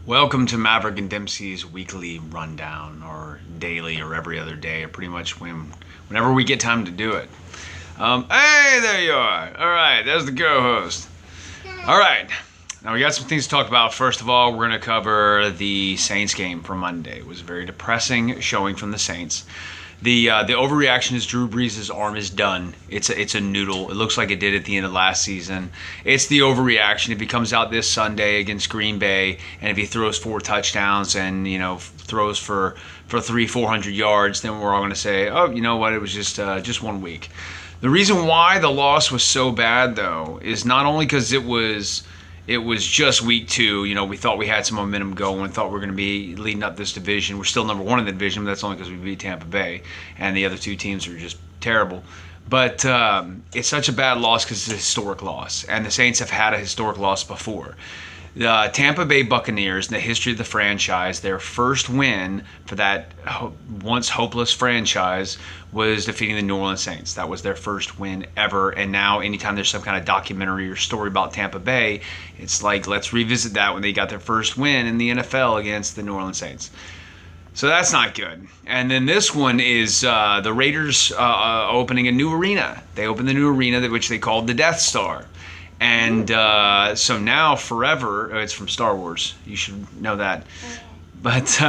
Welcome to Maverick and Dempsey's weekly rundown, or daily, or every other day, or pretty much whenever we get time to do it. Hey, there you are. All right, there's the co-host. All right, now we got some things to talk about. First of all, we're going to cover the Saints game from Monday. It was a very depressing showing from the Saints. The overreaction is Drew Brees' arm is done. It's a noodle. It looks like it did at the end of last season. It's the overreaction. If he comes out this Sunday against Green Bay and if he throws 4 touchdowns and throws for 400 yards, then we're all going to say, oh, you know what? It was just 1 week. The reason why the loss was so bad though is not only because it was just week 2. We thought we had some momentum going, thought we were going to be leading up this division. We're still number 1 in the division, but that's only because we beat Tampa Bay, and the other 2 teams are just terrible. But it's such a bad loss because it's a historic loss, and the Saints have had a historic loss before. The Tampa Bay Buccaneers, in the history of the franchise, their first win for that once hopeless franchise was defeating the New Orleans Saints. That was their first win ever. And now, anytime there's some kind of documentary or story about Tampa Bay, it's like, let's revisit that when they got their first win in the NFL against the New Orleans Saints. So that's not good. And then this one is the Raiders opening a new arena. They opened the new arena, which they called the Death Star. And so now forever, it's from Star Wars. You should know that. But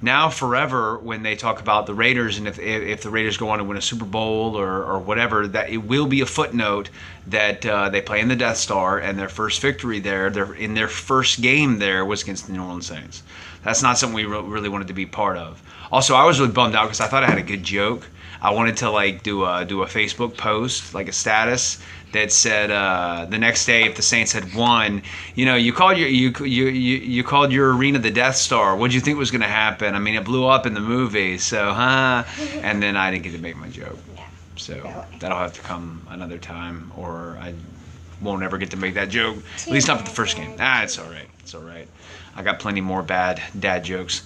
now forever, when they talk about the Raiders, and if the Raiders go on to win a Super Bowl or whatever, that it will be a footnote that they play in the Death Star, and their first victory there, in their first game there, was against the New Orleans Saints. That's not something we really wanted to be part of. Also, I was really bummed out because I thought I had a good joke. I wanted to do a Facebook post, like a status that said the next day, if the Saints had won, you called you called your arena the Death Star. What did you think was going to happen? I mean, it blew up in the movie, so and then I didn't get to make my joke. So that'll have to come another time, or I won't ever get to make that joke. At least not for the first game. It's all right. It's all right. I got plenty more bad dad jokes.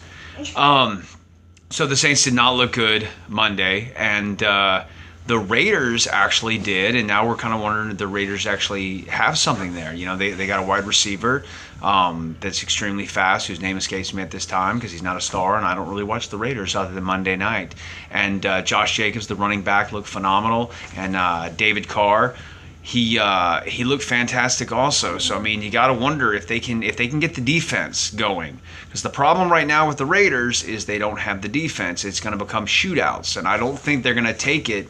So the Saints did not look good Monday, and the Raiders actually did, and now we're kind of wondering if the Raiders actually have something there. They got a wide receiver that's extremely fast, whose name escapes me at this time because he's not a star, and I don't really watch the Raiders other than Monday night. And Josh Jacobs, the running back, looked phenomenal, and David Carr, he looked fantastic also. So I mean, you got to wonder if they can get the defense going, because the problem right now with the Raiders is they don't have the defense. It's going to become shootouts, and I don't think they're going to take it.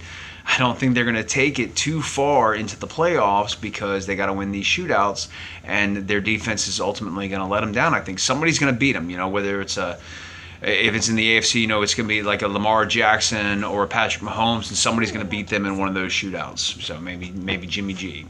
I don't think they're going to take it too far into the playoffs because they got to win these shootouts, and their defense is ultimately going to let them down. I think somebody's going to beat them. Whether it's if it's in the AFC, it's going to be like a Lamar Jackson or a Patrick Mahomes, and somebody's going to beat them in one of those shootouts. So maybe Jimmy G,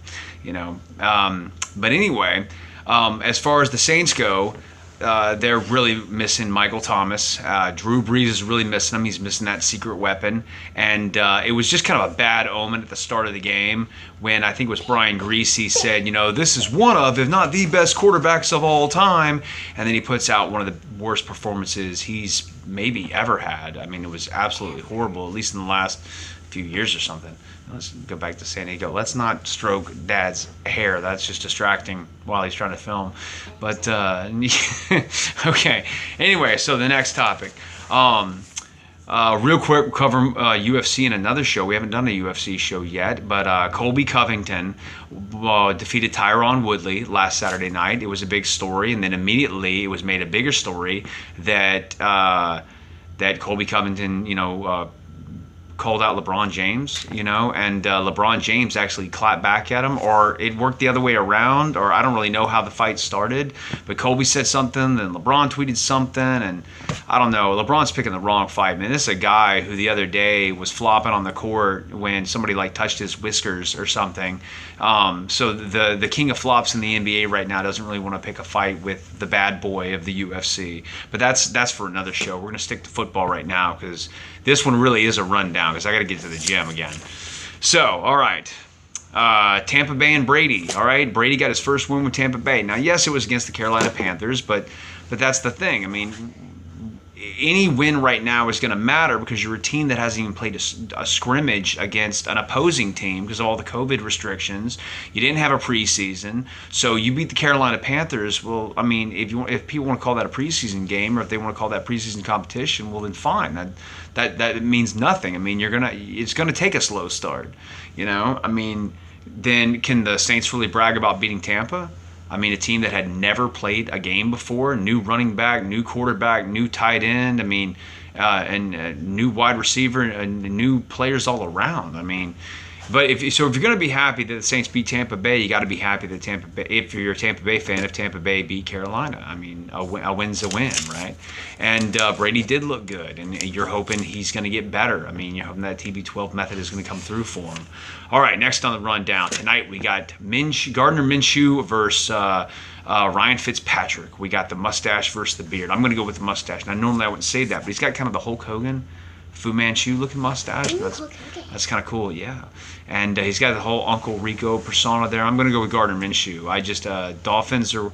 But anyway, as far as the Saints go, they're really missing Michael Thomas. Drew Brees is really missing him. He's missing that secret weapon. And it was just kind of a bad omen at the start of the game when I think it was Brian Greasy said, this is one of, if not the best quarterbacks of all time. And then he puts out one of the worst performances he's maybe ever had. I mean, it was absolutely horrible, at least in the last few years or something. Let's go back to San Diego. Let's not stroke Dad's hair. That's just distracting while he's trying to film. But, okay. Anyway, so the next topic. Real quick, we'll cover UFC in another show. We haven't done a UFC show yet, but Colby Covington defeated Tyron Woodley last Saturday night. It was a big story, and then immediately it was made a bigger story that Colby Covington, called out LeBron James, and LeBron James actually clapped back at him, or it worked the other way around, or I don't really know how the fight started, but Colby said something, then LeBron tweeted something, and I don't know. LeBron's picking the wrong fight, man. This is a guy who the other day was flopping on the court when somebody touched his whiskers or something. So the king of flops in the NBA right now doesn't really want to pick a fight with the bad boy of the UFC. But that's for another show. We're gonna stick to football right now because this one really is a rundown because I got to get to the gym again. So, all right. Tampa Bay and Brady. All right, Brady got his first win with Tampa Bay. Now, yes, it was against the Carolina Panthers, but that's the thing. I mean, any win right now is going to matter because you're a team that hasn't even played a scrimmage against an opposing team because of all the COVID restrictions. You didn't have a preseason, so you beat the Carolina Panthers. Well, I mean, if people want to call that a preseason game or if they want to call that preseason competition, well then fine. That means nothing. I mean, it's gonna take a slow start. I mean, then can the Saints really brag about beating Tampa? I mean, a team that had never played a game before, new running back, new quarterback, new tight end. I mean, and new wide receiver and new players all around. I mean, but if you're going to be happy that the Saints beat Tampa Bay, you got to be happy that Tampa Bay. If you're a Tampa Bay fan, if Tampa Bay beat Carolina, I mean, a win's a win, right? And Brady did look good, and you're hoping he's going to get better. I mean, you're hoping that TB12 method is going to come through for him. All right, next on the rundown tonight we got Gardner Minshew versus Ryan Fitzpatrick. We got the mustache versus the beard. I'm going to go with the mustache. Now, normally I wouldn't say that, but he's got kind of the Hulk Hogan, Fu Manchu looking mustache. That's kind of cool, yeah. And he's got the whole Uncle Rico persona there. I'm going to go with Gardner Minshew. I just Dolphins are,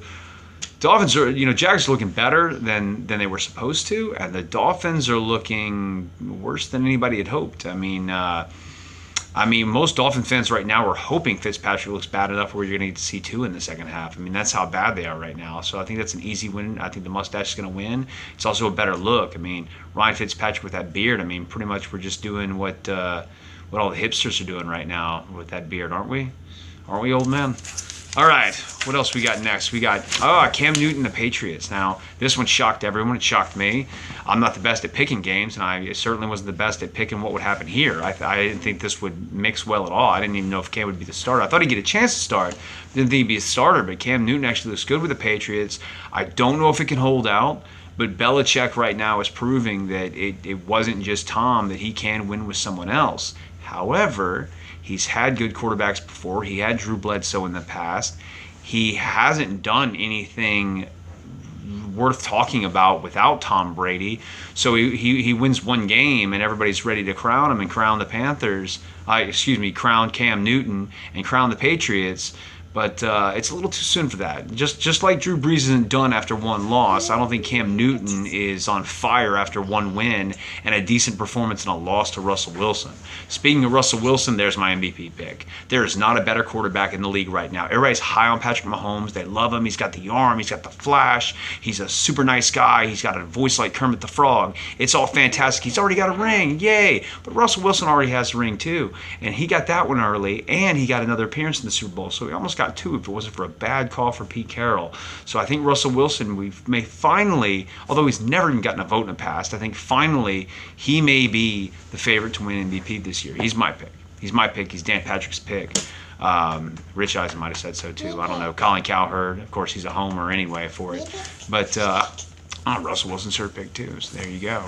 Jags are looking better than they were supposed to, and the Dolphins are looking worse than anybody had hoped. I mean, most Dolphin fans right now are hoping Fitzpatrick looks bad enough where you're going to get to see two in the second half. I mean, that's how bad they are right now. So I think that's an easy win. I think the mustache is going to win. It's also a better look. I mean, Ryan Fitzpatrick with that beard, I mean, pretty much we're just doing what all the hipsters are doing right now with that beard, aren't we? Aren't we, old man? All right, what else we got next? We got Cam Newton, the Patriots. Now, this one shocked everyone. It shocked me. I'm not the best at picking games, and I certainly wasn't the best at picking what would happen here. I didn't think this would mix well at all. I didn't even know if Cam would be the starter. I thought he'd get a chance to start. Didn't think he'd be a starter, but Cam Newton actually looks good with the Patriots. I don't know if it can hold out, but Belichick right now is proving that it wasn't just Tom, that he can win with someone else. However, he's had good quarterbacks before. He had Drew Bledsoe in the past. He hasn't done anything worth talking about without Tom Brady. So he wins one game and everybody's ready to crown him and crown the Panthers. Crown Cam Newton and crown the Patriots. But it's a little too soon for that. Just like Drew Brees isn't done after one loss, I don't think Cam Newton is on fire after one win and a decent performance and a loss to Russell Wilson. Speaking of Russell Wilson, there's my MVP pick. There is not a better quarterback in the league right now. Everybody's high on Patrick Mahomes. They love him. He's got the arm. He's got the flash. He's a super nice guy. He's got a voice like Kermit the Frog. It's all fantastic. He's already got a ring. Yay. But Russell Wilson already has a ring too. And he got that one early, and he got another appearance in the Super Bowl. So he almost got two if it wasn't for a bad call for Pete Carroll. So I think Russell Wilson, we may finally, although he's never even gotten a vote in the past, I think finally he may be the favorite to win MVP this year. He's my pick. He's Dan Patrick's pick. Rich Eisen might have said so too. I don't know. Colin Cowherd, of course, he's a homer anyway for it. But Russell Wilson's her pick too. So there you go.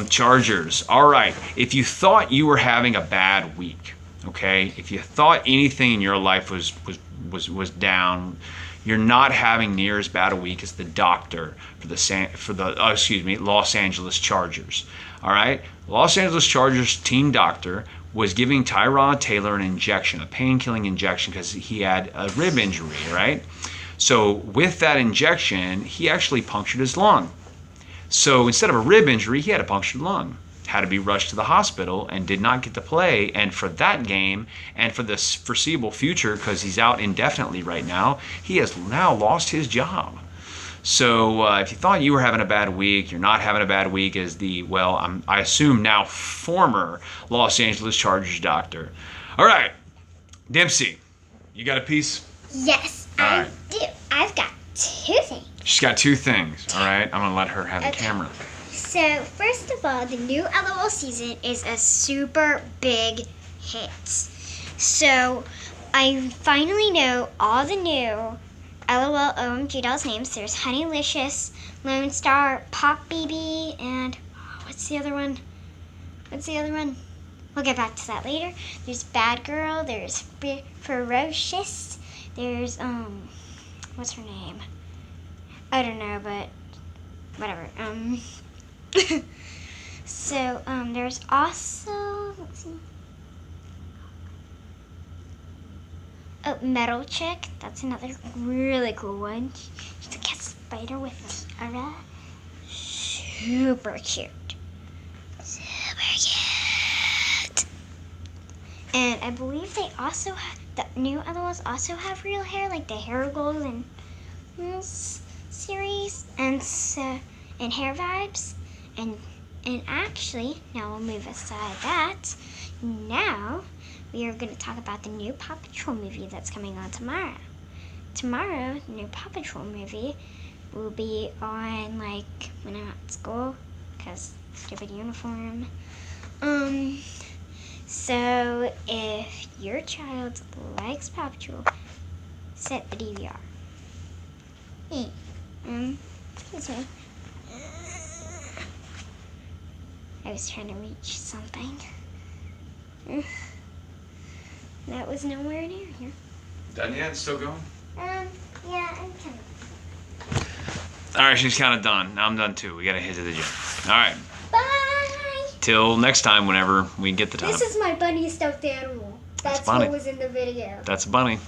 Chargers. All right. If you thought you were having a bad week, okay, if you thought anything in your life was down, you're not having near as bad a week as the doctor for the Los Angeles Chargers. All right, Los Angeles Chargers team doctor was giving Tyrod Taylor an injection, a pain-killing injection, because he had a rib injury. Right, so with that injection, he actually punctured his lung. So instead of a rib injury, he had a punctured lung. Had to be rushed to the hospital and did not get to play. And for that game and for the foreseeable future, because he's out indefinitely right now, he has now lost his job. So if you thought you were having a bad week, you're not having a bad week as I assume now former Los Angeles Chargers doctor. All right, Dempsey, you got a piece? Yes, I do. I've got two things. She's got two things. All right, I'm going to let her have the camera. So, first of all, the new LOL season is a super big hit. So, I finally know all the new LOL OMG dolls names. There's Honeylicious, Lone Star, Pop BB, and what's the other one? We'll get back to that later. There's Bad Girl, there's Ferocious, there's, what's her name? I don't know, but whatever. So, there's also, let's see. Oh, Metal Chick. That's another really cool one. She's a cat spider with tiara. super cute. Super cute. And I believe they also have, the new LOLs also have real hair, like the Hair Goals and series, and so, and Hair Vibes, and actually, now we'll move aside that. Now we are going to talk about the new Paw Patrol movie that's coming on tomorrow. Tomorrow, the new Paw Patrol movie will be on, like, when I'm at school, because stupid uniform. So if your child likes Paw Patrol, set the DVR. Excuse me. I was trying to reach something. That was nowhere near here. Done yet? Still going? Yeah, I'm kind of. All right, she's kind of done. I'm done too. We gotta head to the gym. All right. Bye! Till next time, whenever we get the time. This is my bunny stuffed animal. That's Bunny. what was in the video. That's a bunny.